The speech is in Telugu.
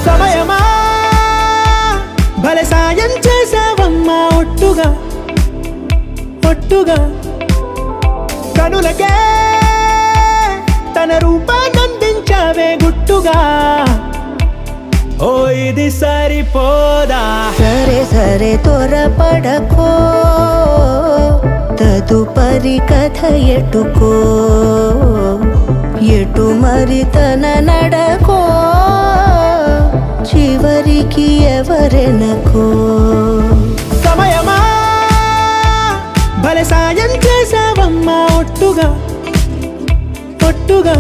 సమయమా భలే సాయం చేసావమ్మా ఒట్టుగా ఒట్టుగా కనులకే తన రూపాన్నందించావే గుట్టుగా ఓ ఇది సరిపోదా సరే సరే త్వరపడకో తదుపరి కథ ఎటుకో ఎటు మరి తన నడకో చివరికి ఎవరెనకో సమయమా భలే సాయం చేసావమ్మా ఒట్టుగా ఒట్టుగా